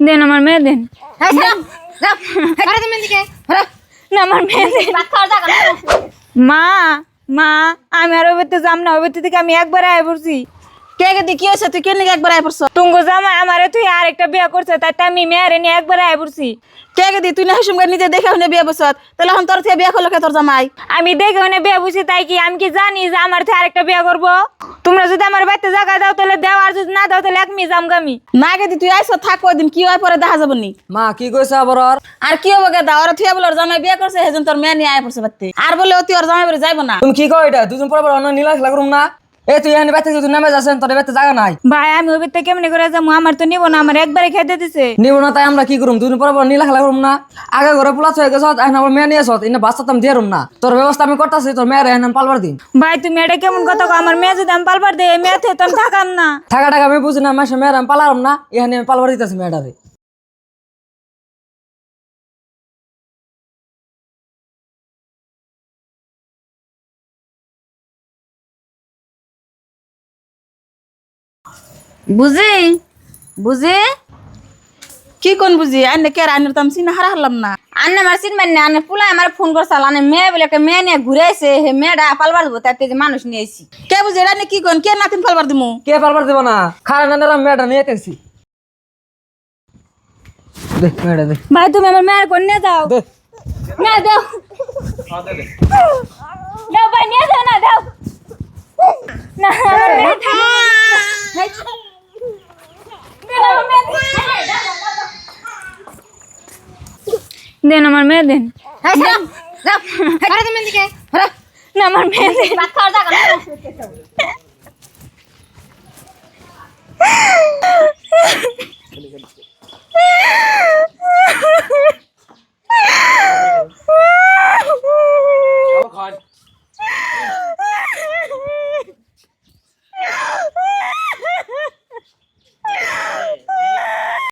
দেন আমার মেয়ে দেন। হ্যাঁ যাও যাও আরে তুমি দিকে আরে না আমার মেয়ে দেন। ভাত খাওয়ার জায়গা না মা মা আমি আর ওই বাড়িতে যাম না, ওই বাড়িতে থেকে আমি একবার আয় পড়ছি। কে কে কি হইছে তুই কেন একবার আই পড়ছ টুঙ্গু জামাই আমারে তুই আর একটা বিয়ে করছে, তাই তো আমি মেয়েরে নিয়ে একবার আয় পড়ছি। কে কে তুই না হিসুম করে নিজে দেখে শুনে বিয়ে বসত তাহলে এখন তোর থেকে বিয়ে করলো কে তোর জামাই আমি দেখে ওনে বিয়ে বুঝি, তাই কি আমি কি জানি যে আমার থেকে আরেকটা বিয়ে করবো? তোমরা যদি আমার বাড়িতে জায়গা দাও তাহলে দাও, আর যদি না দাও তাহলে একমি জামগামি। না কে তুই আইছ থাক ওইদিন কি হয় পরে দেখা যাবো নি মা কি কইছে আবার ওর? আর কি হবে গেদা ওরা থিয়া বলে ওর জামাই বিয়ে করছে সেজন তোর মেয়ে নিয়ে আয় পড়ছে বাড়তে আর বলে অতি ওর জামাই বাড়ি যাইবো না তুমি কি কও এটা? দুজন পর পর অন্য নীলা খেলা করুম না? এই তুই এখানে বাইতে তুই নামে যাচ্ছেন, তোর বাইতে জায়গা নাই। ভাই আমি ওই বাড়িতে কেমনি করে যাবো? আমার তো নিবো না, আমার একবারে খেতে দিছে। নিব না তাই আমরা কি করুম? দুজন পর পর নীলা খেলা করুম না? আগে ঘরে পোলাছ হয়ে গেছ, এখন আমার মেয়ে নিয়ে আসত, এনে বাচ্চা তো আমি দিয়ে রুম না। তোর ব্যবস্থা আমি করতেছি, তোর মেয়ের এখানে পালবার দিন। ভাই তুমি এটা কেমন কথা কও? আমার মেয়ে যদি আমি পালবার দেই, এই মেয়ে থেকে তো আমি থাকাম না। টাকা টাকা আমি বুঝি না, মাসে মেয়ের আমি পালারম না, এখানে আমি পালবার দিতেছি মেয়েটারে। বুঝি বুঝি কি কোন বুঝি আইনে কে আইনের তো আমি চিনা হারা হলাম না আন্নে আমার চিনবেন না আন্নে পুলাই আমার ফোন করছাল আন্নে মেয়ে বলে একটা মেয়ে নিয়ে ঘুরে আইছে হে মেয়েটা পালবার দেবো তাতে যে মানুষ নিয়ে আইছি কে বুঝি এটা কি কোন কে নাতিন পালবার দিমু কে পালবার দিব না? খারাপ না মেয়েটা নিয়ে এসেছি। দেখ মেয়েটা দেখ ভাই তুমি আমার মেয়ের কোন নিয়ে যাও। দেখ না দাও দাও ভাই, নিয়ে যাও না, দাও না আমার মেয়ে থাক। দেন আমার মেয়ে দেন। হ্যাঁ যাও যাও আরে তুমি দিকে আরে না আমার মেয়ে দেন। ভাত খাওয়ার জায়গা না